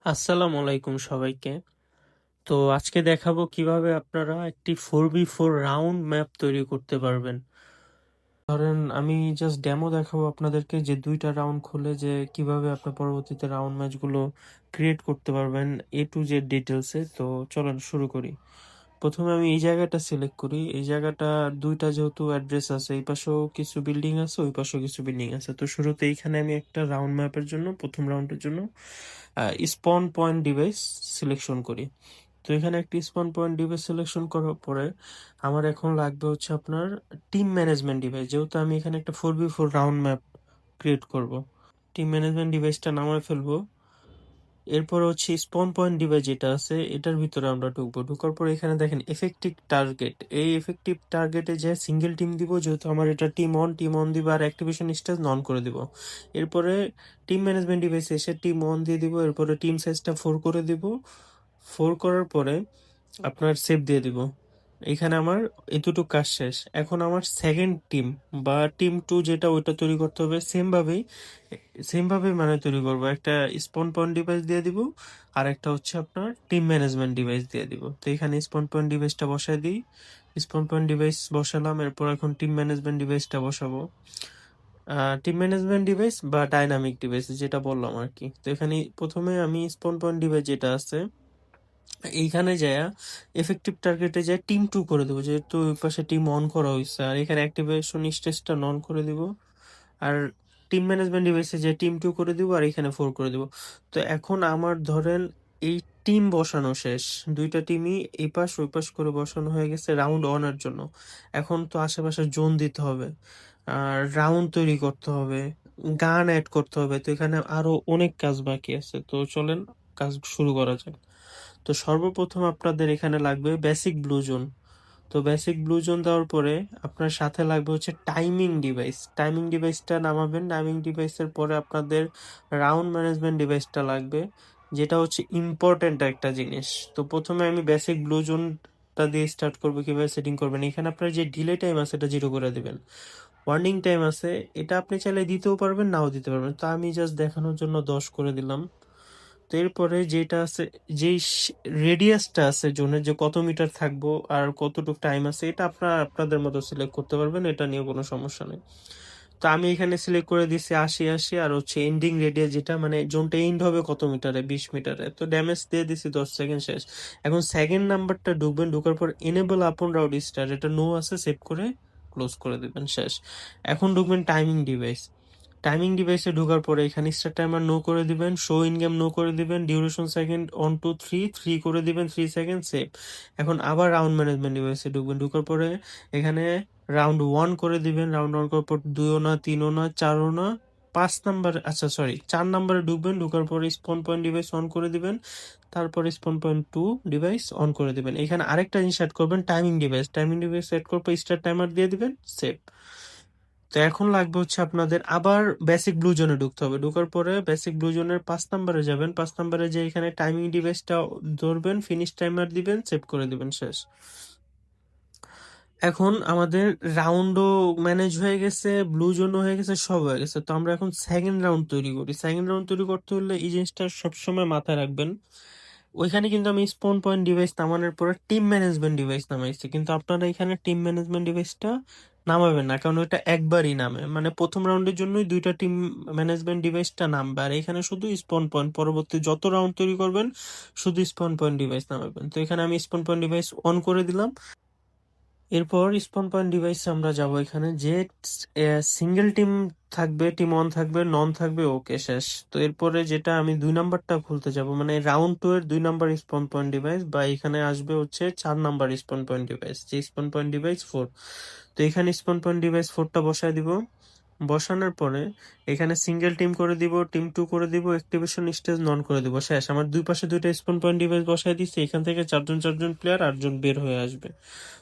আসসালামু আলাইকুম সবাইকে। তো আজকে দেখাবো কিভাবে আপনারা একটি 4v4 রাউন্ড ম্যাপ তৈরি করতে পারবেন। ধরেন আমি জাস্ট ডেমো দেখাবো আপনাদেরকে যে 2টা রাউন্ড খুলে যে কিভাবে আপনার পরবর্তীতে রাউন্ড ম্যাচগুলো ক্রিয়েট করতে পারবেন A to Z ডিটেলসে। তো চলেন শুরু করি। প্রথমে আমি এই জায়গাটা সিলেক্ট করি। এই জায়গাটা 2টা যেহেতু অ্যাড্রেস আছে, এই পাশেও কিছু বিল্ডিং আছে, ওই পাশেও কিছু বিল্ডিং আছে। তো শুরুতে এইখানে আমি একটা রাউন্ড ম্যাপের জন্য প্রথম রাউন্ডের জন্য স্পন পয়েন্ট ডিভাইস সিলেকশন করি। তো এখানে একটি স্পন পয়েন্ট ডিভাইস সিলেকশন করার পরে আমার এখন লাগবে হচ্ছে আপনার টিম ম্যানেজমেন্ট ডিভাইস, যেহেতু আমি এখানে একটা 4v4 রাউন্ড ম্যাপ ক্রিয়েট করব। টিম ম্যানেজমেন্ট ডিভাইসটা নামায় ফেলবো। এরপর হচ্ছে স্পন পয়েন্ট ডিভাইস যেটা আছে এটার ভিতরে আমরা ঢুকবো। ঢোকার পর এখানে দেখেন এফেক্টিভ টার্গেট, এই এফেক্টিভ টার্গেটে যে সিঙ্গেল টিম দিব, যেহেতু আমার এটা টিম অন দিব আর অ্যাক্টিভেশন স্টেজ নন করে দিব। এরপরে টিম ম্যানেজমেন্ট ডিভাইসে এসে টিম অন দিয়ে দিব। এরপরে টিম সাইজটা 4 করে দিব। 4 করার পরে আপনার সেভ দিয়ে দিব। এখানে আমার এতটুকু কাজ শেষ। এখন আমার সেকেন্ড টিম বা টিম টু যেটা ওইটা তৈরি করতে হবে সেম ভাবে মানে তৈরি করব। একটা স্পন পয়েন্ট ডিভাইস দিয়ে দিব আর একটা হচ্ছে আপনার টিম ম্যানেজমেন্ট ডিভাইস দিয়ে দিব। তো এখানে স্পন পয়েন্ট ডিভাইসটা বসাই দিই। স্পন পয়েন্ট ডিভাইস বসালাম, এরপর এখন টিম ম্যানেজমেন্ট ডিভাইসটা বসাবো। টিম ম্যানেজমেন্ট ডিভাইস বা ডাইনামিক ডিভাইস যেটা বললাম আর কি। তো এখানে প্রথমে আমি স্পন পয়েন্ট ডিভাইস যেটা আছে এইখানে যায় এফেক্টিভ টার্গেটে যায় টিম টু করে দেবো, যেহেতু ওই পাশে টিম অন করা হয়েছে। আর এখানে অ্যাক্টিভেশন স্টেজটা নন করে দিব। আর টিম ম্যানেজমেন্ট ডিভাইসে যে টিম টু করে দিব আর এখানে 4 করে দিব। তো এখন আমার ধরেন এই টিম বসানো শেষ। 2টা টিমই এই পাশ ওই পাশ করে বসানো হয়ে গেছে রাউন্ড অনের জন্য। এখন তো আশেপাশে জোন দিতে হবে, আর রাউন্ড তৈরি করতে হবে, গান অ্যাড করতে হবে। তো এখানে আরো অনেক কাজ বাকি আছে। তো চলেন কাজ শুরু করা যাক। তো সর্বপ্রথম আপনাদের এখানে লাগবে বেসিক ব্লু জোন। তো বেসিক ব্লু জোন দেওয়ার পরে আপনার সাথে লাগবে হচ্ছে টাইমিং ডিভাইস। টাইমিং ডিভাইসটা নামাবেন। টাইমিং ডিভাইসের পরে আপনাদের রাউন্ড ম্যানেজমেন্ট ডিভাইসটা লাগবে, যেটা হচ্ছে ইম্পর্টেন্ট একটা জিনিস। তো প্রথমে আমি বেসিক ব্লু জোনটা দিয়ে স্টার্ট করবো। কিভাবে সেটিং করবেন, এখানে আপনার যে ডিলে টাইম আছে এটা 0 করে দিবেন। ওয়ার্নিং টাইম আছে, এটা আপনি চাইলে দিতেও পারবেন নাও দিতে পারবেন। তো আমি জাস্ট দেখানোর জন্য 10 করে দিলাম। তো এরপরে যেটা আছে, যেই রেডিয়াসটা আছে জোনের, যে কত মিটার থাকবো আর কতটুকু টাইম আছে, এটা আপনাদের মতো সিলেক্ট করতে পারবেন, এটা নিয়ে কোনো সমস্যা নেই। তো আমি এখানে সিলেক্ট করে দিচ্ছি 80 আর হচ্ছে এন্ডিং রেডিয়াস, যেটা মানে জোনটা এন্ড হবে কত মিটারে, 20 মিটারে। তো ড্যামেজ দিয়ে দিছি 10 সেকেন্ড শেষ। এখন সেকেন্ড নাম্বারটা ঢুকবেন, ঢুকার পর এনেবল আপন রাউট স্টার, এটা নো আছে, সেভ করে ক্লোজ করে দিবেন, শেষ। এখন ঢুকবেন টাইমিং ডিভাইস। টাইমিং ডিভাইসে ঢোকার পরে এখানে স্টার্ট টাইমার নো করে দিবেন, শো ইন গেম নো করে দিবেন, ডিউরেশন সেকেন্ড 1 2 3 3 করে দিবেন, 3 সেকেন্ড, সেভ। এখন আবার রাউন্ড ম্যানেজমেন্ট ডিভাইসে ঢুকবেন। ঢোকার পরে এখানে রাউন্ড 1 করে দিবেন। রাউন্ড 1 করার পর 2ও না, 3ও না, 4ও না, 5 নাম্বার, আচ্ছা সরি 4 নাম্বারে ঢুকবেন। ঢোকার পরে স্পন পয়েন্ট ডিভাইস অন করে দিবেন। তারপরে স্পন পয়েন্ট 2 ডিভাইস অন করে দিবেন। এখানে আরেকটা জিনিস অ্যাড করবেন, timing device. Timing device add করবো, স্টার্ট টাইমার দিয়ে দিবেন, সেভ। তো এখন লাগবে হচ্ছে আপনাদের আবার বেসিক ব্লু জোনে ঢুকতে হবে। ঢোকার পরে বেসিক ব্লু জোনের 5 নাম্বারে যাবেন। 5 নাম্বারে যে এখানে টাইমিং ডিভাইসটা ধরবেন, ফিনিশ টাইমার দিবেন, সেভ করে দিবেন, শেষ। এখন আমাদের রাউন্ডও ম্যানেজ হয়ে গেছে, ব্লু জোনও হয়ে গেছে, সব হয়ে গেছে। তো আমরা এখন সেকেন্ড রাউন্ড তৈরি করি। সেকেন্ড রাউন্ড তৈরি করতে হলে এই জিনিসটা সবসময় মাথায় রাখবেন। ওইখানে কিন্তু আমি স্পন পয়েন্ট ডিভাইস নামানোর পরে টিম ম্যানেজমেন্ট ডিভাইস নামাইছি, কিন্তু আপনারা এখানে টিম ম্যানেজমেন্ট ডিভাইসটা নামাবেন না, কারণ ওইটা একবারই নামে, মানে প্রথম রাউন্ডের জন্যই 2টা টিম ম্যানেজমেন্ট ডিভাইসটা নামবে। আর এখানে শুধু স্পন পয়েন্ট, পরবর্তী যত রাউন্ড তৈরি করবেন শুধু স্পন পয়েন্ট ডিভাইস নামাবেন। তো এখানে আমি স্পন পয়েন্ট ডিভাইস অন করে দিলাম। এরপর স্পন পয়েন্ট ডিভাইসে আমরা যাব। এখানে যে সিঙ্গেল টিম থাকবে, টিম অন থাকবে, নন থাকবে, ওকে, শেষ। তো এরপরে যেটা আমি 2 নাম্বারটা খুলতে যাব, মানে রাউন্ড 2 এর 2 নাম্বার স্পন পয়েন্ট ডিভাইস, বা এখানে আসবে হচ্ছে 4 নাম্বার স্পন পয়েন্ট ডিভাইস, যে স্পন পয়েন্ট ডিভাইস 4। তো এখানে স্পন পয়েন্ট ডিভাইস 4টা বসায় দিব। বসানোর পরে এখানে সিঙ্গেল টিম করে দিব, টিম 2 করে দিব, অ্যাক্টিভেশন স্টেজ নন করে দিব, শেষ। আমার দুই পাশে 2টা স্পন পয়েন্ট ডিভাইস বসায় দিচ্ছি। এখান থেকে 4জন 4জন প্লেয়ার 8জন বের হয়ে আসবে।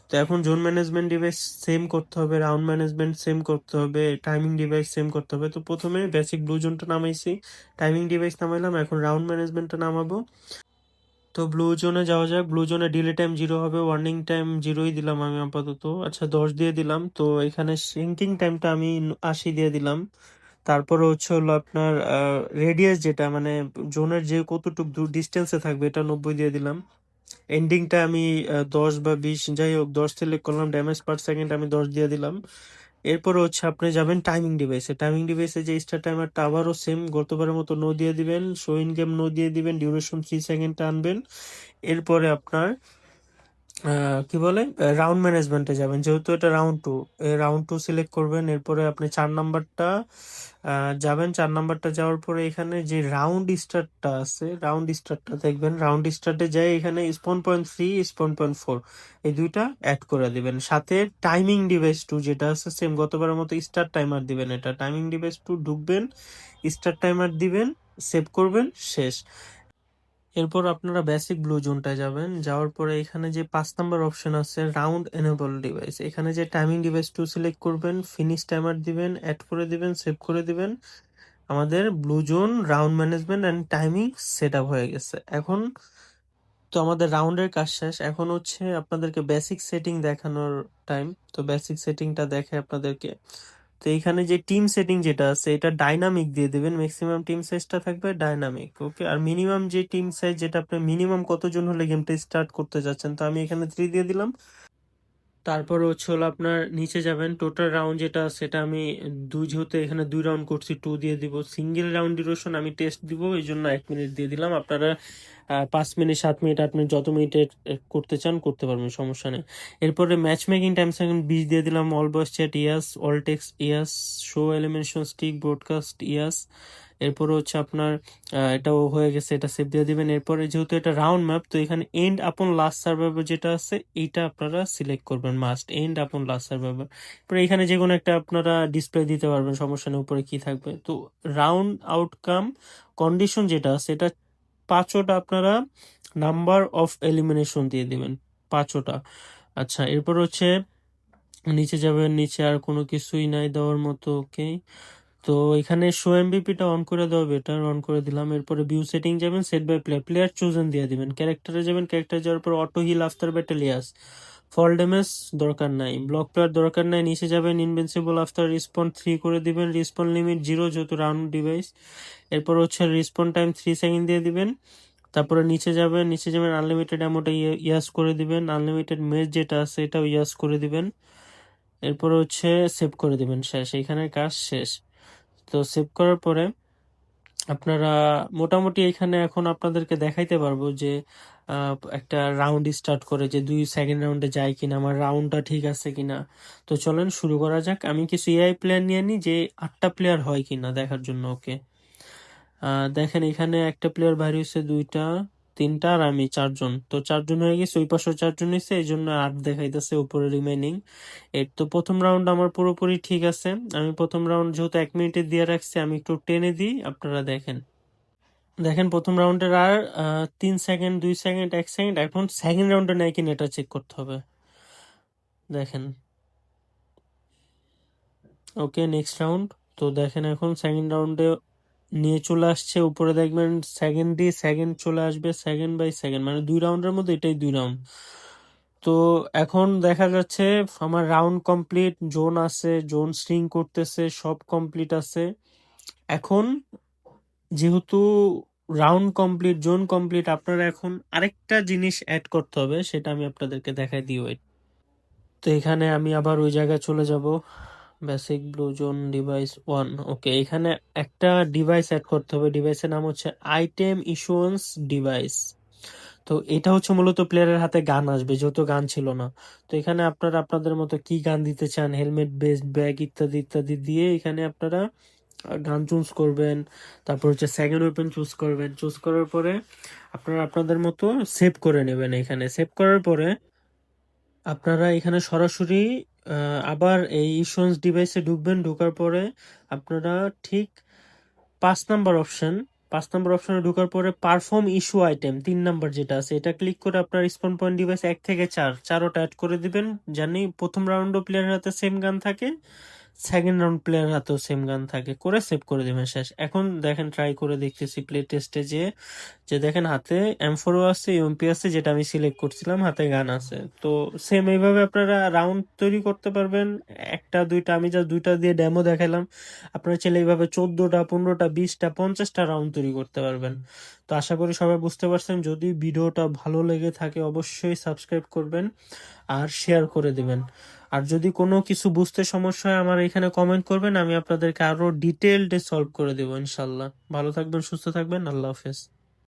তো এখন জোন ম্যানেজমেন্ট ডিভাইস সেম করতে হবে, রাউন্ড ম্যানেজমেন্ট সেম করতে হবে, টাইমিং ডিভাইস সেম করতে হবে। তো প্রথমে বেসিক ব্লু জোনটা নামাইছি, টাইমিং ডিভাইস নামাইলাম, এখন রাউন্ড ম্যানেজমেন্টটা নামাবো। তো ব্লু জোনে যাওয়া যাক। ব্লু জোনে ডিলে টাইম 0 হবে, ওয়ার্নিং টাইম 0ই দিলাম আমি আপাতত, আচ্ছা 10 দিয়ে দিলাম। তো এখানে সিঙ্কিং টাইমটা আমি 80 দিয়ে দিলাম। তারপরে হচ্ছে হলো আপনার রেডিয়াস, যেটা মানে জোনের যে কতটুকু দূর ডিস্টেন্সে থাকবে, এটা 90 দিয়ে দিলাম। এন্ডিংটা আমি 10 বা 20, যাই হোক 10 সিলেক্ট করলাম। ড্যামেজ পার সেকেন্ড আমি 10 দিয়ে দিলাম। এরপরে হচ্ছে আপনি যাবেন টাইমিং ডিভাইসে। টাইমিং ডিভাইসে যে স্টার টাইমারটা আবারও সেম গতবারের মতো নো দিয়ে দিবেন, শো ইন গেম নো দিয়ে দিবেন, ডিউরেশন 3 সেকেন্ড আনবেন। এরপরে আপনার কি বলে রাউন্ড ম্যানেজমেন্টে যাবেন, যেহেতু এটা রাউন্ড 2, রাউন্ড 2 সিলেক্ট করবেন। এরপরে আপনি 4 নাম্বারটা যাবেন। 4 নাম্বারটা যাওয়ার পরে এখানে যে রাউন্ড স্টার্টটা আছে, রাউন্ড স্টার্টটা দেখবেন। রাউন্ড স্টার্টে যাই এখানে স্পন.3, স্পন.4 এই দুইটা অ্যাড করে দিবেন। সাথে টাইমিং ডিভাইস 2 যেটা আছে সেম গতবারের মতো স্টার টাইমার দিবেন। এটা টাইমিং ডিভাইস 2 ঢুকবেন, স্টার টাইমার দিবেন, সেভ করবেন, শেষ। এরপর আপনারা বেসিক ব্লু জোনটায় যাবেন। যাওয়ার পরে এখানে যে 5 নাম্বার অপশন আছে রাউন্ড এনেবল ডিভাইস, এখানে যে টাইমিং ডিভাইস 2 সিলেক্ট করবেন, ফিনিশ টাইমার দিবেন, অ্যাড করে দিবেন, সেভ করে দিবেন। আমাদের blue zone round management and timing set up হয়ে গেছে। এখন তো আমাদের রাউন্ডের কাজ শেষ। এখন হচ্ছে আপনাদেরকে বেসিক সেটিং দেখানোর টাইম। তো বেসিক সেটিংটা দেখে আপনাদেরকে। তো এখানে যে টিম সেটিং যেটা আছে এটা ডাইনামিক দিয়ে দিবেন। ম্যাক্সিমাম টিম সাইজটা থাকবে ডাইনামিক, ওকে। আর মিনিমাম যে টিম সাইজ, যেটা আপনি মিনিমাম কতজন হলে গেমটা স্টার্ট করতে যাচ্ছেন, তো আমি এখানে 3 দিয়ে দিলাম। তারপর হচ্ছে হলো আপনার নিচে যাবেন, টোটাল রাউন্ড যেটা সেটা আমি যেহেতু এখানে 2 রাউন্ড করছি 2 দিয়ে দিব। সিঙ্গেল রাউন্ড ডিউরেশন আমি টেস্ট দিব, এই জন্য 1 মিনিট দিয়ে দিলাম। আপনারা 5 মিনিট, 7 মিনিট, 8 মিনিট যত মিনিটে করতে চান করতে পারবেন, সমস্যা নেই। এরপরে ম্যাচ মেকিং টাইম সেকেন্ড 20 দিয়ে দিলাম। অল ভয়েস চ্যাট ইয়াস, অল টেক্সট ইয়াস, শো এলিমিনেশন স্টিক ব্রডকাস্ট ইয়াস। এরপরে হচ্ছে আপনার এটাও হয়ে গেছে, এটা সেভ দিয়ে দিবেন। এরপরে যেহেতু এটা রাউন্ড ম্যাপ, তো এখানে এন্ড আপন লাস্ট সার্ভাইভার যেটা আছে এইটা আপনারা সিলেক্ট করবেন, মাস্ট এন্ড আপন লাস্ট সার্ভাইভার। পরে এখানে যে কোনো একটা আপনারা ডিসপ্লে দিতে পারবেন, সমস্যা নেই, উপরে কি থাকবে। তো রাউন্ড আউটকাম কন্ডিশন যেটা আছে এটা 5ওটা আপনারা নাম্বার অফ এলিমিনেশন দিয়ে দিবেন, 5ওটা। আচ্ছা, এরপর হচ্ছে নিচে যাবেন, নিচে আর কোনো কিছুই নাই দেওয়ার মতো, ওকে। তো এখানে শো এমবিপিটা অন করে দেওয়া বেটার, অন করে দিলাম। এরপরে ভিউ সেটিং যাবেন, সেট বাই প্লেয়ার চুজেন দিয়ে দিবেন। ক্যারেক্টারে যাবেন, ক্যারেক্টার যাওয়ার পর অটো হিল আফটার ব্যাটেল ইয়াস, ফল ড্যামেজ দরকার নাই, ব্লক প্লেয়ার দরকার নাই। নিচে যাবেন, ইনভিনসিবল আফটার রিসপন 3 করে দিবেন, রিসপন লিমিট 0 যেহেতু রাউন্ড ডিভাইস। এরপর হচ্ছে রিসপন টাইম 3 সেকেন্ড দিয়ে দিবেন। তারপরে নিচে যাবেন, আনলিমিটেড অ্যামোটা ইয়াস করে দিবেন, আনলিমিটেড মেজ যেটা আছে এটাও ইয়াস করে দিবেন। এরপর হচ্ছে সেভ করে দিবেন, শেষ, এইখানের কাজ শেষ। তো সেভ করার পরে আপনারা মোটামুটি এখানে এখন আপনাদেরকে দেখাইতে পারবো যে একটা রাউন্ড স্টার্ট করে যে সেকেন্ড রাউন্ডে যায় কিনা, আমার রাউন্ডটা ঠিক আছে কিনা। তো চলেন শুরু করা যাক। আমি কিছু এআই প্লেয়ার নিয়ে নিই যে 8টা প্লেয়ার হয় কিনা দেখার জন্য, ওকে। দেখেন এখানে একটা প্লেয়ার বাইরে হয়েছে, 2টা, 3টা, আর আমি 4জন। তো 4জন হয়ে গেছে, ওই পাশে 4জন হয়েছে, এই জন্য 8 দেখাইতেছে উপরে রিমেইনিং। এর তো প্রথম রাউন্ড আমার পুরোপুরি ঠিক আছে। আমি প্রথম রাউন্ড যেহেতু 1 মিনিটে দিয়ে রাখছি, আমি একটু টেনে দিই, আপনারা দেখেন। দেখেন প্রথম রাউন্ডের আর 3 সেকেন্ড, 2 সেকেন্ড, 1 সেকেন্ড। এখন সেকেন্ড রাউন্ডে নেয় কিনা এটা চেক করতে হবে। দেখেন, ওকে, নেক্সট রাউন্ড। তো দেখেন এখন সেকেন্ড রাউন্ডে নিয়ে চলে আসছে, উপরে দেখবেন সেকেন্ডই সেকেন্ড চলে আসবে, সেকেন্ড বাই সেকেন্ড, মানে 2 রাউন্ডের মধ্যে এটাই 2 রাউন্ড। তো এখন দেখা যাচ্ছে আমার রাউন্ড কমপ্লিট, জোন আছে, জোন স্ট্রিং করতেছে, সব কমপ্লিট আছে। এখন যেহেতু রাউন্ড কমপ্লিট, জোন কমপ্লিট, আপনারা এখন আরেকটা জিনিস অ্যাড করতে হবে, সেটা আমি আপনাদেরকে দেখাই দিই, ওয়েট। তো এখানে আমি আবার ওই জায়গায় চলে যাব, বেসিক ব্লু জোন ডিভাইস 1, ওকে। এখানে একটা ডিভাইস অ্যাড করতে হবে, ডিভাইসের নাম হচ্ছে আইটেম ইস্যুয়েন্স ডিভাইস। তো এটা হচ্ছে মূলত প্লেয়ারের হাতে গান আসবে, যেহেতু গান ছিল না। তো এখানে আপনারা আপনাদের মতো কি গান দিতে চান, হেলমেট, বেস্ট, ব্যাগ ইত্যাদি ইত্যাদি দিয়ে এখানে আপনারা গান চুজ করবেন। তারপর হচ্ছে সেকেন্ড ওয়েপেন চুজ করবেন। চুজ করার পরে আপনারা আপনাদের মতো সেভ করে নেবেন। এখানে সেভ করার পরে আপনারা এখানে সরাসরি আবার এই ইস্যুয়েন্স ডিভাইসে ঢুকবেন। ঢোকার পরে আপনারা ঠিক 5 নাম্বার অপশনে ঢোকার পরে পারফর্ম ইস্যু আইটেম 3 নাম্বার যেটা আছে এটা ক্লিক করে আপনার স্পন পয়েন্ট ডিভাইস 1 থেকে 4 চারোটা অ্যাড করে দিবেন, জানি প্রথম রাউন্ডও প্লেয়ারের হাতে সেম গান থাকে, সেকেন্ড রাউন্ড প্লেয়ার হাতেও সেম গান থাকে, করে সেভ করে দিবেন, শেষ। এখন দেখেন ট্রাই করে দেখতেছি প্লে টেস্টে যে দেখেন হাতে M4ও আছে, ইউএমপি আছে, যেটা আমি সিলেক্ট করছিলাম, হাতে গান আছে। তো সেম এইভাবে আপনারা রাউন্ড তৈরি করতে পারবেন, একটা দুইটা, আমি যা দুইটা দিয়ে ডেমো দেখালাম, আপনারা চাইলে এইভাবে 14টা 15টা 20টা 50টা রাউন্ড তৈরি করতে পারবেন। তো আশা করি সবাই বুঝতে পারছেন। যদি ভিডিওটা ভালো লেগে থাকে অবশ্যই সাবস্ক্রাইব করবেন আর শেয়ার করে দিবেন। আর যদি কোনো কিছু বুঝতে সমস্যা হয় আমার এখানে কমেন্ট করবেন, আমি আপনাদেরকে আরো ডিটেইলডে সলভ করে দেবো ইনশাল্লাহ। ভালো থাকবেন, সুস্থ থাকবেন, আল্লাহ হাফেজ।